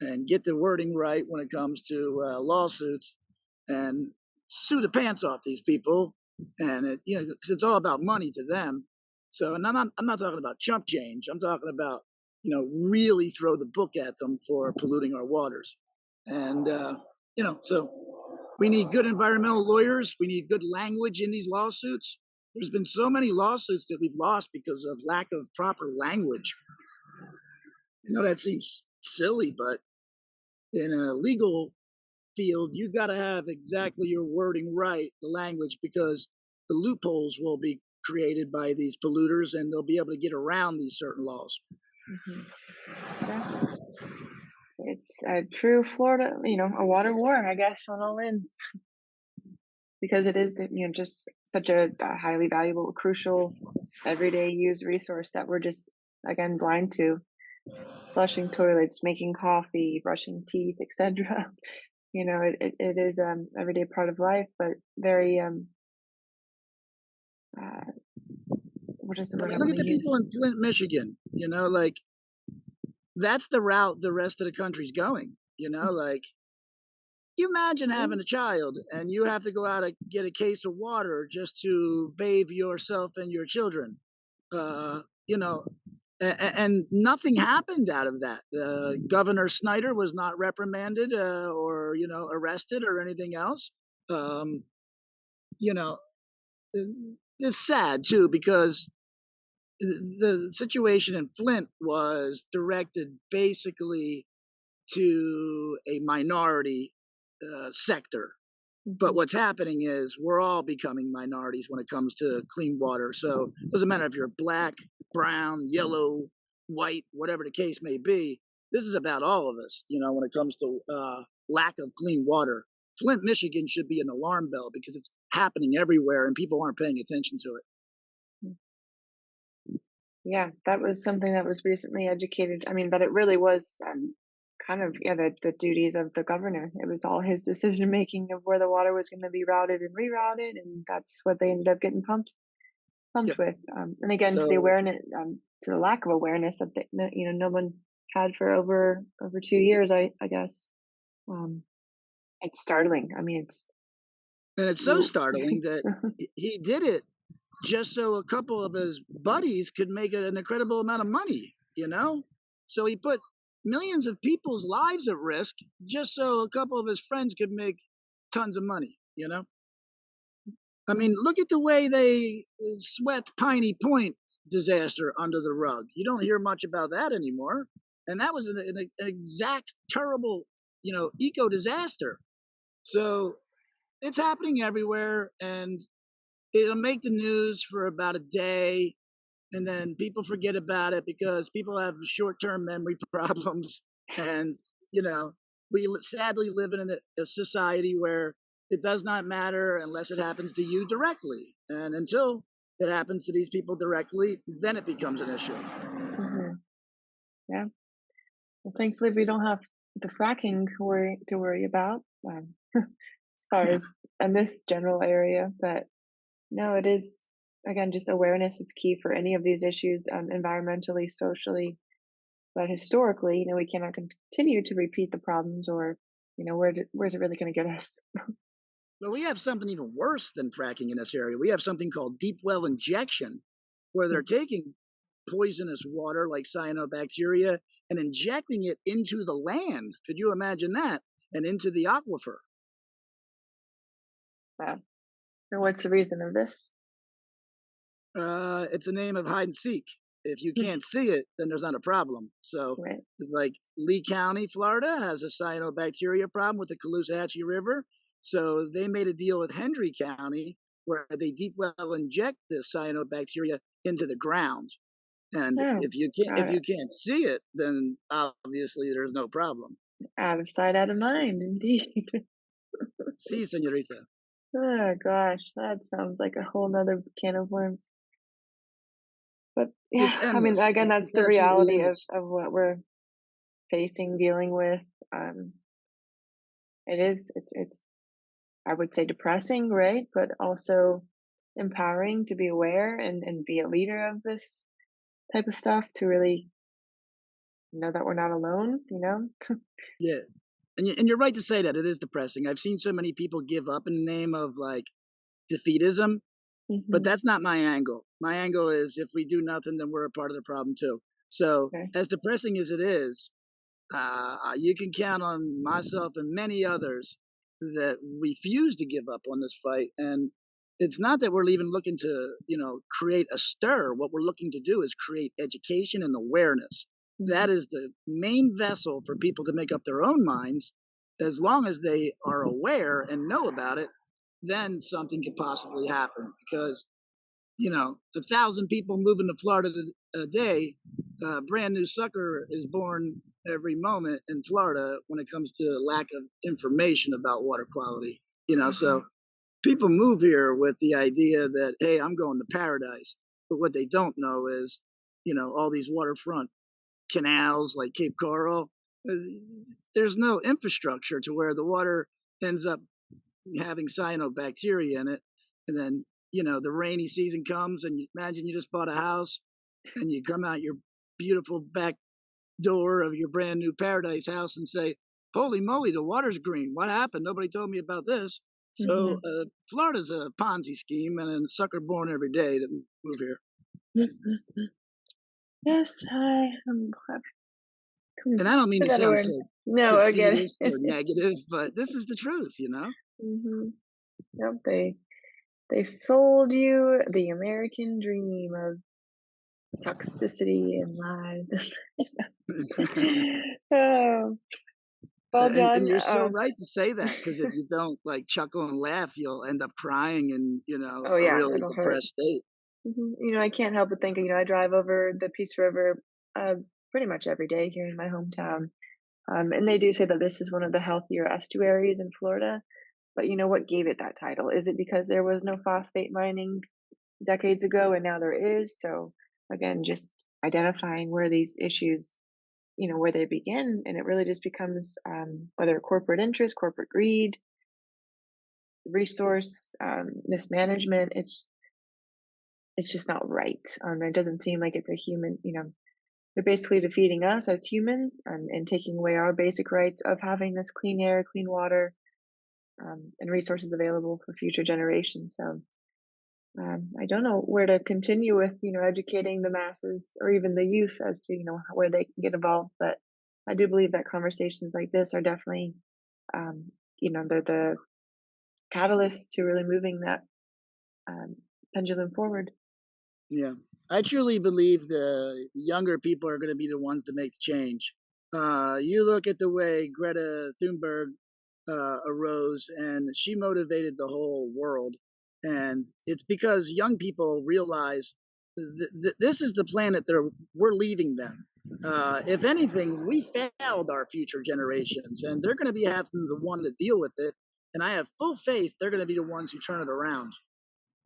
and get the wording right when it comes to lawsuits and sue the pants off these people. And, 'cause it's all about money to them. So, and I'm not talking about chump change. I'm talking about, really throw the book at them for polluting our waters. And, so we need good environmental lawyers. We need good language in these lawsuits. There's been so many lawsuits that we've lost because of lack of proper language. That seems silly, but in a legal field, you got to have exactly your wording right, the language, because the loopholes will be created by these polluters and they'll be able to get around these certain laws. Hmm. Exactly. It's a true Florida, a water war, I guess, on all ends, because it is, just such a highly valuable, crucial, everyday use resource that we're just, again, blind to. Flushing toilets, making coffee, brushing teeth, etc. It is everyday part of life, but very uh, what is the I word mean, I look want at to the people use? in Flint, Michigan, like that's the route the rest of the country's going, like you imagine having a child and you have to go out and get a case of water just to bathe yourself and your children. Uh, you know, and nothing happened out of that. Governor Snyder was not reprimanded or arrested or anything else. Um, you know, it's sad too because the situation in Flint was directed basically to a minority sector. But Mhm. what's happening is we're all becoming minorities when it comes to clean water. So it doesn't matter if you're black, brown, yellow, white, whatever the case may be. This is about all of us, when it comes to lack of clean water. Flint, Michigan should be an alarm bell because it's happening everywhere and people aren't paying attention to it. Mm. Yeah, that was something that was recently educated. I mean, but it really was kind of, yeah, the duties of the governor. It was all his decision making of where the water was going to be routed and rerouted, and that's what they ended up getting pumped Yep. with. And again, to the So, awareness, to the lack of awareness that no one had for over 2 years. I guess it's startling. I mean, it's and it's so you. startling that he did it just so a couple of his buddies could make an incredible amount of money. So he put millions of people's lives at risk just so a couple of his friends could make tons of money. I mean, look at the way they swept Piney Point disaster under the rug. You don't hear much about that anymore. And that was an exact terrible, eco disaster. So it's happening everywhere, and it'll make the news for about a day, and then people forget about it because people have short-term memory problems. And you know we sadly live in a society where it does not matter unless it happens to you directly, and until it happens to these people directly, then it becomes an issue. Mhm. Yeah. Well, thankfully, we don't have the fracking to worry about, as far as in this general area. But no, it is again just awareness is key for any of these issues, environmentally, socially, but historically, we cannot continue to repeat the problems, or where's it really going to get us? But we have something even worse than fracking in this area. We have something called deep well injection, where they're taking poisonous water like cyanobacteria and injecting it into the land. Could you imagine that? And into the aquifer. Wow. And what's the reason of this? It's a name of hide and seek. If you can't see it, then there's not a problem. So, Right. like Lee County, Florida, has a cyanobacteria problem with the Caloosahatchee River. So they made a deal with Hendry County where they deep well inject this cyanobacteria into the ground. And Oh, if got you it. can't see it, then obviously there's no problem. Out of sight, out of mind, indeed. See, senorita. Oh gosh, that sounds like a whole nother can of worms. But It's yeah, I mean, endless. again, that's It's the absolutely reality of, endless. of what we're facing, dealing with. Um, it's I would say depressing, right? But also empowering to be aware and be a leader of this type of stuff to really know that we're not alone. Yeah. And you're right to say that. It is depressing. I've seen so many people give up in the name of like defeatism, but Hmm. that's not my angle. My angle is if we do nothing, then we're a part of the problem too. So, Okay. as depressing as it is, you can count on myself and many others that refuse to give up on this fight. And it's not that we're even looking to, create a stir. What we're looking to do is create education and awareness. Hmm. That is the main vessel for people to make up their own minds. As long as they are aware and know about it, then something could possibly happen. Because 1,000 people moving to Florida a day, a brand new sucker is born every moment in Florida when it comes to lack of information about water quality. So Hmm. people move here with the idea that, hey, I'm going to paradise. But what they don't know is, all these waterfront canals like Cape Coral, uh, there's no infrastructure to where the water ends up having cyanobacteria in it. And then, the rainy season comes and imagine you just bought a house and you come out your beautiful back door of your brand new paradise house and say, holy moly, the water's green. What happened? Nobody told me about this. So Hmm. Florida's a Ponzi scheme and a sucker born every day to move here. Yes, I've come And I don't mean to to that sound awareness. so No, I get defeatist or it. negative, but this is the truth. Hmm. Yep, they sold you the American dream of toxicity and lies. Oh, Well And done. you're so right to say that, because if you don't, like, chuckle and laugh, you'll end up crying in, Oh, a yeah, really it'll hurt. depressed state. I can't help but think, I drive over the Peace River, pretty much every day here in my hometown, and they do say that this is one of the healthier estuaries in Florida, but what gave it that title? Is it because there was no phosphate mining decades ago and now there is? So, again, just identifying where these issues, where they begin, and it really just becomes, whether corporate interest, corporate greed, resource, mismanagement, it's just not right. It doesn't seem like it's a human, they're basically defeating us as humans, and taking away our basic rights of having this clean air, clean water, and resources available for future generations. So I don't know where to continue with, educating the masses or even the youth as to, where they can get involved. But I do believe that conversations like this are definitely, they're the catalyst to really moving that, um, pendulum forward. Yeah. I truly believe the younger people are gonna be the ones to make the change. You look at the way Greta Thunberg, arose, and she motivated the whole world, and it's because young people realize this is the planet we're leaving them. If anything, we failed our future generations, and they're gonna be having the one to deal with it, and I have full faith they're gonna be the ones who turn it around.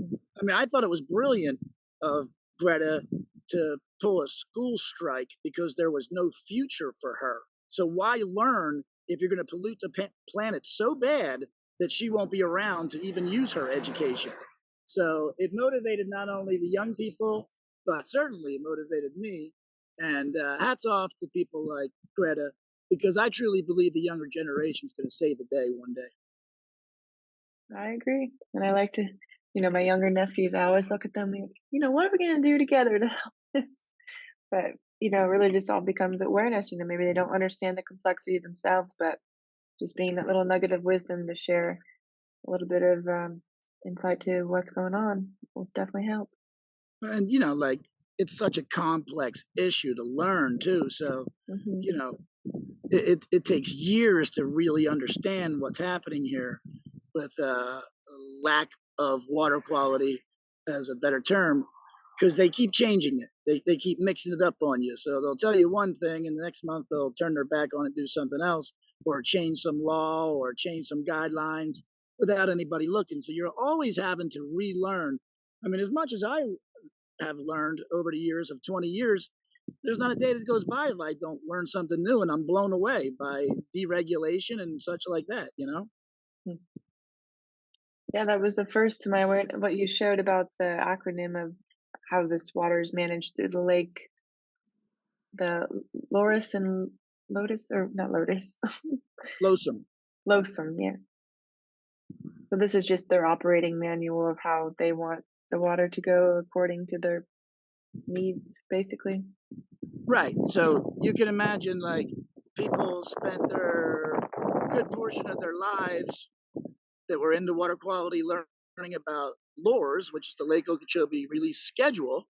I mean, I thought it was brilliant of Greta to pull a school strike because there was no future for her. So why learn if you're going to pollute the planet so bad that she won't be around to even use her education? So it motivated not only the young people, but certainly it motivated me. And hats off to people like Greta, because I truly believe the younger generation is going to save the day one day. I agree. And I like to, my younger nephews, I always look at them like, what are we going to do together to help this? But, really just all becomes awareness. Maybe they don't understand the complexity themselves, but just being that little nugget of wisdom to share a little bit of, insight to what's going on will definitely help. And like, it's such a complex issue to learn too. So, Hmm. you know, it takes years to really understand what's happening here with lack of water quality, as a better term, because they keep changing it. They keep mixing it up on you. So they'll tell you one thing, and the next month they'll turn their back on it, do something else, or change some law, or change some guidelines without anybody looking. So you're always having to relearn. I mean, as much as I have learned over the years of 20 years, there's not a day that goes by that I don't learn something new, and I'm blown away by deregulation and such like that. Yeah, that was the first to my what you showed about the acronym of how this water is managed through the lake, the Loris and Lotus, or not Lotus, Losum. Losum, yeah. So this is just their operating manual of how they want the water to go according to their needs, basically. Right. So you can imagine, like, people spent their good portion of their lives that were into water quality learning about LORS, which is the Lake Okeechobee Release Schedule.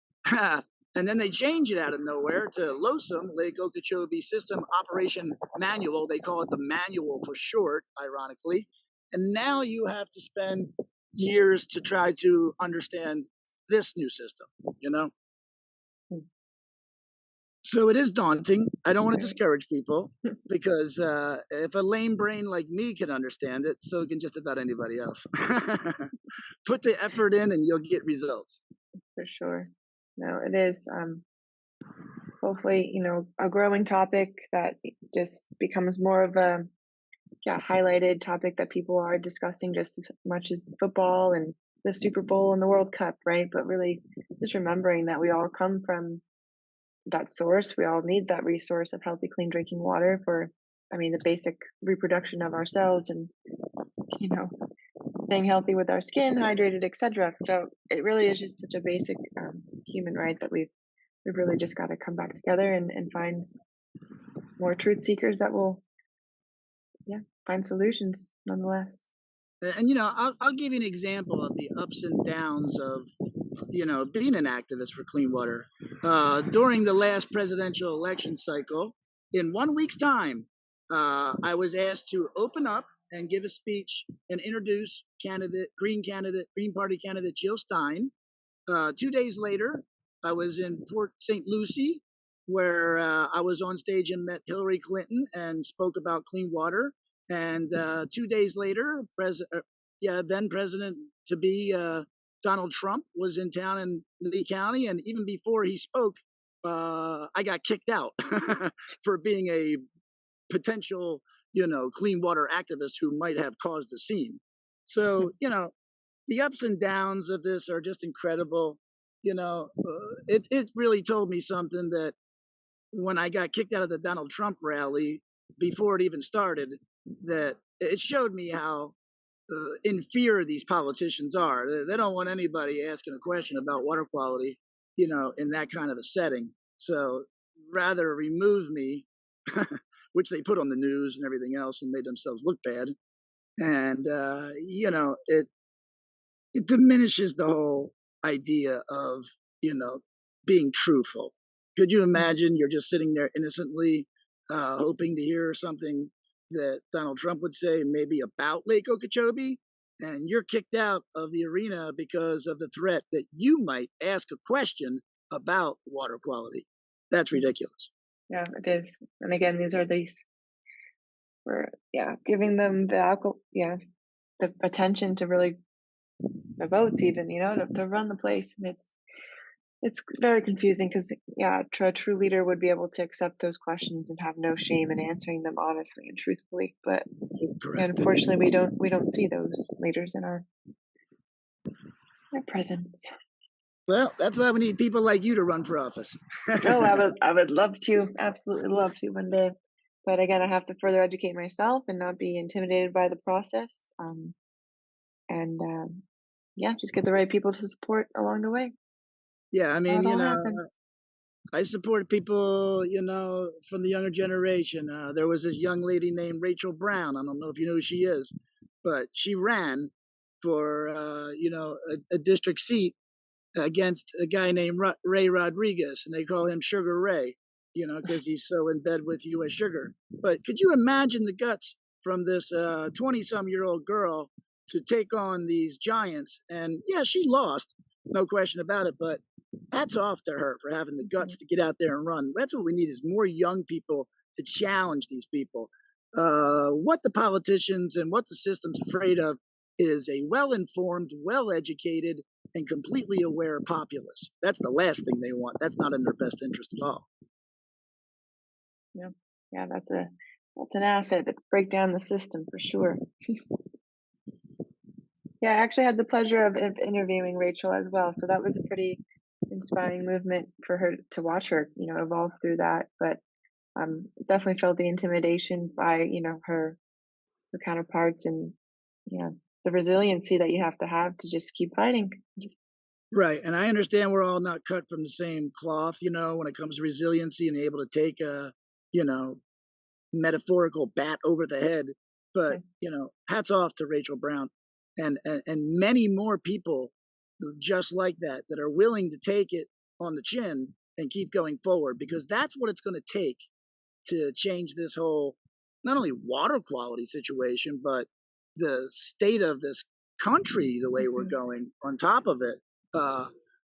And then they change it out of nowhere to LOSUM, Lake Okeechobee System Operation Manual. They call it the manual for short, ironically. And now you have to spend years to try to understand this new system, you know? Hmm. So it is daunting. I don't want to Right. discourage people, because if a lame brain like me can understand it, so can just about anybody else. Put the effort in and you'll get results. For sure. No, it is. Hopefully, a growing topic that just becomes more of a, yeah, highlighted topic that people are discussing just as much as football and the Super Bowl and the World Cup, right? But really just remembering that we all come from that source. We all need that resource of healthy, clean drinking water for, the basic reproduction of ourselves and, you know, staying healthy with our skin, hydrated, etc. So it really is just such a basic, human right that we've really just got to come back together and find more truth seekers that will, yeah, find solutions nonetheless. And I'll give you an example of the ups and downs of being an activist for clean water. During the last presidential election cycle, in 1 week's time, I was asked to open up and give a speech and introduce Green Party candidate Jill Stein. 2 days later, I was in Port St. Lucie, where I was on stage and met Hillary Clinton and spoke about clean water. And 2 days later, then President to be Donald Trump was in town in Lee County, and even before he spoke, I got kicked out for being a potential, clean water activist who might have caused a scene. So, the ups and downs of this are just incredible. It really told me something that when I got kicked out of the Donald Trump rally before it even started, that it showed me how in fear these politicians are. They don't want anybody asking a question about water quality, in that kind of a setting. So rather remove me, which they put on the news and everything else and made themselves look bad. And, it diminishes the whole idea of, you know, being truthful. Could you Mhm. imagine you're just sitting there innocently, hoping to hear something that Donald Trump would say, maybe about Lake Okeechobee, and you're kicked out of the arena because of the threat that you might ask a question about water quality? That's Mhm. ridiculous. Yeah, it is. And again, these are these we're yeah, giving them the alcohol yeah, the attention to really the votes even, to run the place. And it's very confusing because yeah, a true leader would be able to accept those questions and have no shame in answering them honestly and truthfully. But yeah, Correct. unfortunately we don't see those leaders in our presence. Well, that's why we need people like you to run for office. Oh, I would love to, absolutely love to one day. But again, I have to further educate myself and not be intimidated by the process. And yeah, just get the right people to support along the way. Yeah, I How mean, it all happens. I support people, from the younger generation. There was this young lady named Rachel Brown. I don't know if you know who she is, but she ran for, a district seat against a guy named Ray Rodriguez, and they call him Sugar Ray, because he's so in bed with U.S. Sugar. But could you imagine the guts from this 20-some-year-old girl to take on these giants? And yeah, she lost, no question about it. But hats off to her for having the Mhm. guts to get out there and run. That's what we need is more young people to challenge these people. What the politicians and what the system's afraid of is a well-informed, well-educated, and completely aware populace. That's the last thing they want. That's not in their best interest at all. Yeah, yeah, that's an asset to break down the system for sure. Yeah, I actually had the pleasure of interviewing Rachel as well, so that was a pretty inspiring movement for her to watch her, evolve through that. But definitely felt the intimidation by her counterparts, and the resiliency that you have to just keep fighting. Right. And I understand we're all not cut from the same cloth, when it comes to resiliency and able to take a, you know, metaphorical bat over the head. But, Yeah. hats off to Rachel Brown and many more people just like that are willing to take it on the chin and keep going forward because that's what it's going to take to change this whole not only water quality situation, but the state of this country, the way we're Mhm. going on top of it. Uh,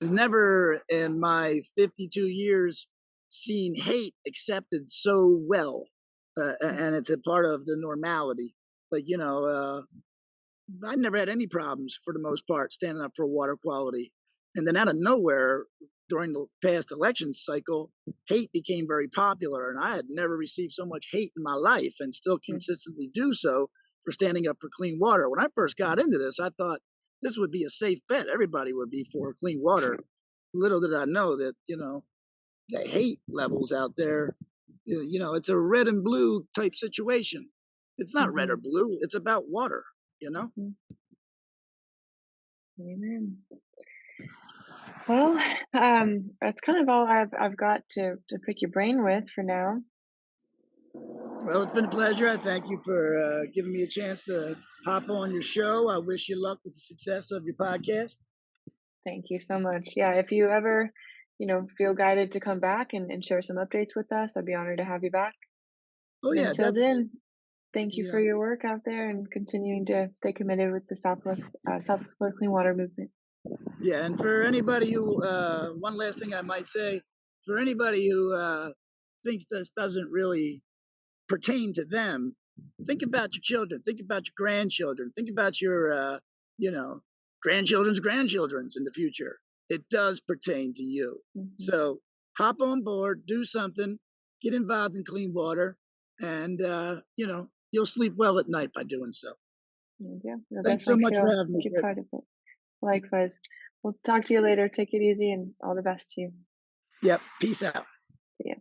Never in my 52 years seen hate accepted so well. And it's a part of the normality. But, I never had any problems for the most part standing up for water quality. And then out of nowhere, during the past election cycle, hate became very popular. And I had never received so much hate in my life and still Mhm. consistently do so for standing up for clean water. When I first got into this, I thought this would be a safe bet. Everybody would be for clean water. Little did I know that, the hate levels out there, it's a red and blue type situation. It's not red or Mhm. blue, it's about water, Mhm. Amen. Well, that's kind of all I've got to pick your brain with for now. Well, it's been a pleasure. I thank you for giving me a chance to hop on your show. I wish you luck with the success of your podcast. Thank you so much. Yeah, if you ever, feel guided to come back and share some updates with us, I'd be honored to have you back. Oh And yeah, until definitely. then, thank you You for know, your work out there and continuing to stay committed with the Southwest Florida Clean Water Movement. yeah. And for anybody who, one last thing I might say, for anybody who thinks this doesn't really pertain to them, think about your children, think about your grandchildren, think about your, you know, grandchildren's grandchildren's in the future. It does pertain to you. Hmm. So hop on board, do something, get involved in clean water, and, you'll sleep well at night by doing so. Yeah, you'll Thanks so definitely much for feel having me, like you're Britt. part of it. Likewise. We'll talk to you later. Take it easy and all the best to you. Yep. Peace out. See ya.